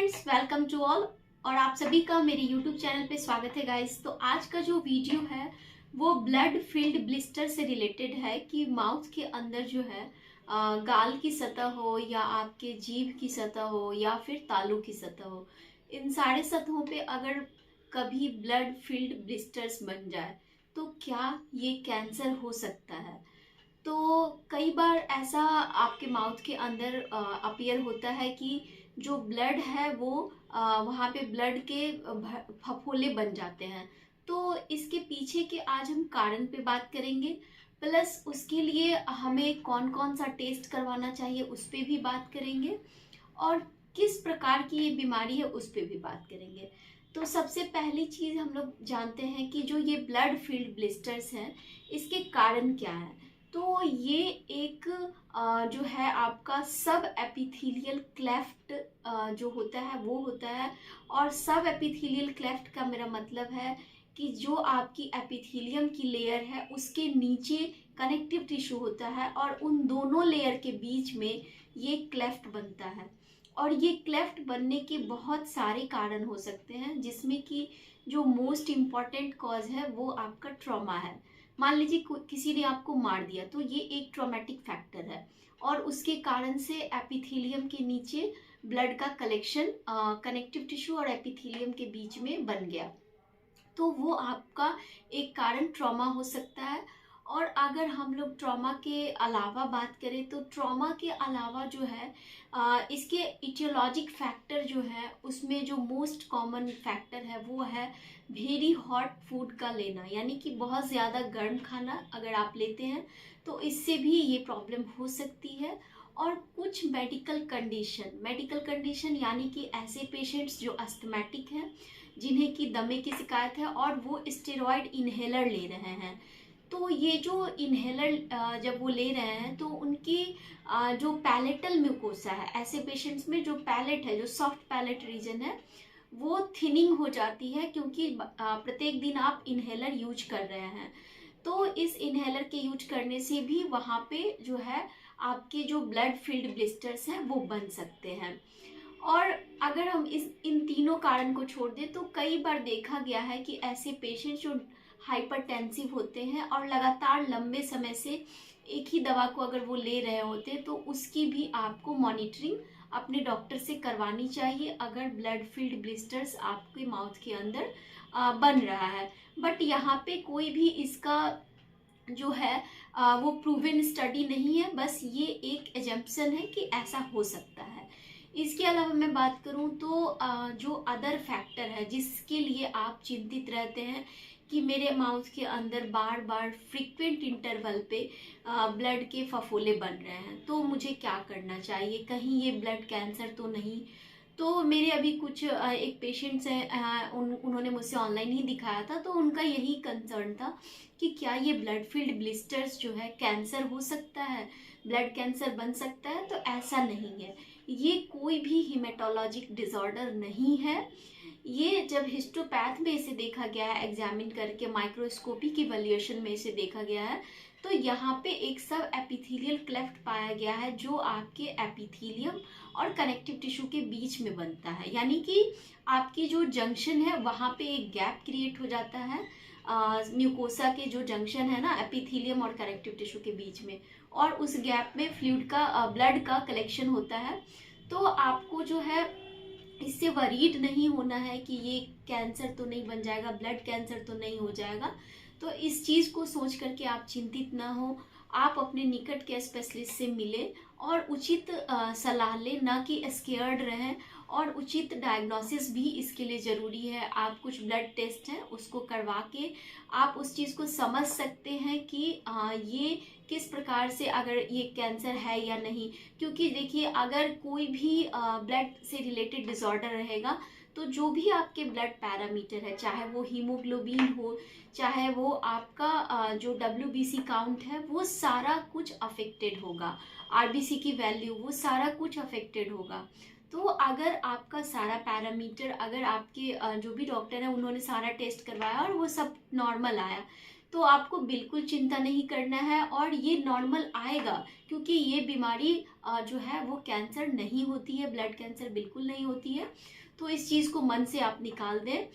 Friends, welcome to all. और आप सभी का मेरे यूट्यूब चैनल पे स्वागत है गाइस। तो आज का जो वीडियो है वो ब्लड फील्ड ब्लिस्टर से रिलेटेड है कि माउथ के अंदर जो है गाल की सतह हो या आपके जीभ की सतह हो या फिर तालू की सतह हो, इन सारे सतहों पे अगर कभी ब्लड फील्ड ब्लिस्टर्स बन जाए तो क्या ये कैंसर हो सकता है। तो कई बार ऐसा आपके माउथ के अंदर अपीयर होता है कि जो ब्लड है वो वहाँ पे ब्लड के फफोले बन जाते हैं। तो इसके पीछे के आज हम कारण पे बात करेंगे, प्लस उसके लिए हमें कौन कौन सा टेस्ट करवाना चाहिए उस पे भी बात करेंगे, और किस प्रकार की ये बीमारी है उस पे भी बात करेंगे। तो सबसे पहली चीज़ हम लोग जानते हैं कि जो ये ब्लड फील्ड ब्लिस्टर्स हैं इसके कारण क्या है। तो ये एक जो है आपका सब एपिथेलियल क्लेफ्ट जो होता है वो होता है। और सब एपिथेलियल क्लेफ्ट का मेरा मतलब है कि जो आपकी एपिथेलियम की लेयर है उसके नीचे कनेक्टिव टिश्यू होता है और उन दोनों लेयर के बीच में ये क्लेफ्ट बनता है। और ये क्लेफ्ट बनने के बहुत सारे कारण हो सकते हैं, जिसमें कि जो मोस्ट इम्पॉर्टेंट कॉज है वो आपका ट्रॉमा है। मान लीजिए किसी ने आपको मार दिया तो ये एक ट्रॉमेटिक फैक्टर है और उसके कारण से एपिथेलियम के नीचे ब्लड का कलेक्शन कनेक्टिव टिश्यू और एपिथेलियम के बीच में बन गया, तो वो आपका एक कारण ट्रॉमा हो सकता है। और अगर हम लोग ट्रॉमा के अलावा बात करें तो ट्रॉमा के अलावा जो है इसके इटियोलॉजिक फैक्टर जो है उसमें जो मोस्ट कॉमन फैक्टर है वो है वेरी हॉट फूड का लेना, यानी कि बहुत ज़्यादा गर्म खाना अगर आप लेते हैं तो इससे भी ये प्रॉब्लम हो सकती है। और कुछ मेडिकल कंडीशन यानी कि ऐसे पेशेंट्स जो अस्थमेटिक हैं, जिन्हें की दमे की शिकायत है और वो स्टेरॉयड इन्हेलर ले रहे हैं, तो ये जो इन्हेलर जब वो ले रहे हैं तो उनकी जो पैलेटल म्यूकोसा है, ऐसे पेशेंट्स में जो पैलेट है, जो सॉफ्ट पैलेट रीजन है, वो थिनिंग हो जाती है क्योंकि प्रत्येक दिन आप इन्हेलर यूज कर रहे हैं। तो इस इन्हेलर के यूज करने से भी वहाँ पे जो है आपके जो ब्लड फील्ड ब्लिस्टर्स हैं वो बन सकते हैं। और अगर हम इस इन तीनों कारण को छोड़ दें तो कई बार देखा गया है कि ऐसे पेशेंट जो हाइपरटेंसिव होते हैं और लगातार लंबे समय से एक ही दवा को अगर वो ले रहे होते हैं तो उसकी भी आपको मॉनिटरिंग अपने डॉक्टर से करवानी चाहिए अगर ब्लड फील्ड ब्लिस्टर्स आपके माउथ के अंदर बन रहा है। बट यहाँ पे कोई भी इसका जो है वो प्रूवन स्टडी नहीं है, बस ये एक एजम्पशन है कि ऐसा हो सकता है। इसके अलावा मैं बात करूं तो जो अदर फैक्टर है जिसके लिए आप चिंतित रहते हैं कि मेरे माउथ के अंदर बार बार फ्रीक्वेंट इंटरवल पे ब्लड के फफोले बन रहे हैं, तो मुझे क्या करना चाहिए, कहीं ये ब्लड कैंसर तो नहीं। तो मेरे अभी कुछ एक पेशेंट्स हैं, उन्होंने मुझसे ऑनलाइन ही दिखाया था, तो उनका यही कंसर्न था कि क्या ये ब्लड फील्ड ब्लिस्टर्स जो है कैंसर हो सकता है, ब्लड कैंसर बन सकता है। तो ऐसा नहीं है, ये कोई भी हिमेटोलॉजिक डिसऑर्डर नहीं है। ये जब हिस्टोपैथ में इसे देखा गया है, एग्जामिन करके माइक्रोस्कोपी की वैल्यूएशन में इसे देखा गया है, तो यहाँ पे एक सब एपिथेलियल क्लेफ्ट पाया गया है जो आपके एपिथेलियम और कनेक्टिव टिश्यू के बीच में बनता है। यानी कि आपकी जो जंक्शन है वहाँ पे एक गैप क्रिएट हो जाता है म्यूकोसा के जो जंक्शन है ना एपिथेलियम और कनेक्टिव टिश्यू के बीच में, और उस गैप में फ्लूइड का ब्लड का कलेक्शन होता है। तो आपको जो है इससे वरीड नहीं होना है कि ये कैंसर तो नहीं बन जाएगा, ब्लड कैंसर तो नहीं हो जाएगा। तो इस चीज़ को सोच करके आप चिंतित ना हो, आप अपने निकट के स्पेशलिस्ट से मिले और उचित सलाह लें, ना कि स्केयर्ड रहें। और उचित डायग्नोसिस भी इसके लिए ज़रूरी है। आप कुछ ब्लड टेस्ट हैं उसको करवा के आप उस चीज़ को समझ सकते हैं कि ये किस प्रकार से, अगर ये कैंसर है या नहीं। क्योंकि देखिए, अगर कोई भी ब्लड से रिलेटेड डिसऑर्डर रहेगा तो जो भी आपके ब्लड पैरामीटर है, चाहे वो हीमोग्लोबिन हो, चाहे वो आपका जो WBC काउंट है, वो सारा कुछ अफेक्टेड होगा। RBC की वैल्यू, वो सारा कुछ अफेक्टेड होगा। तो अगर आपका सारा पैरामीटर, अगर आपके जो भी डॉक्टर है उन्होंने सारा टेस्ट करवाया और वो सब नॉर्मल आया, तो तो आपको बिल्कुल चिंता नहीं करना है और ये नॉर्मल आएगा, क्योंकि ये बीमारी जो है वो कैंसर नहीं होती है, ब्लड कैंसर बिल्कुल नहीं होती है। तो इस चीज़ को मन से आप निकाल दें।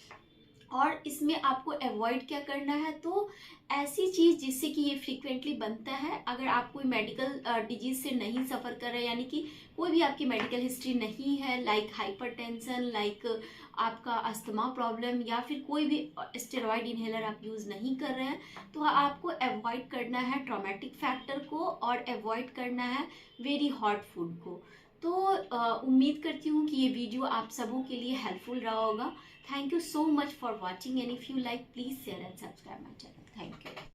और इसमें आपको अवॉइड क्या करना है, तो ऐसी चीज़ जिससे कि ये फ्रीक्वेंटली बनता है, अगर आप कोई मेडिकल डिजीज से नहीं सफ़र कर रहे हैं, यानी कि कोई भी आपकी मेडिकल हिस्ट्री नहीं है, लाइक हाइपरटेंशन, लाइक आपका अस्थमा प्रॉब्लम, या फिर कोई भी स्टेरॉइड इनहेलर आप यूज़ नहीं कर रहे हैं, तो आपको अवॉइड करना है ट्रॉमेटिक फैक्टर को और अवॉइड करना है वेरी हॉट फूड को। तो उम्मीद करती हूँ कि ये वीडियो आप सबों के लिए हेल्पफुल रहा होगा। Thank you so much for watching, and if you like, please share and subscribe my channel. Thank you.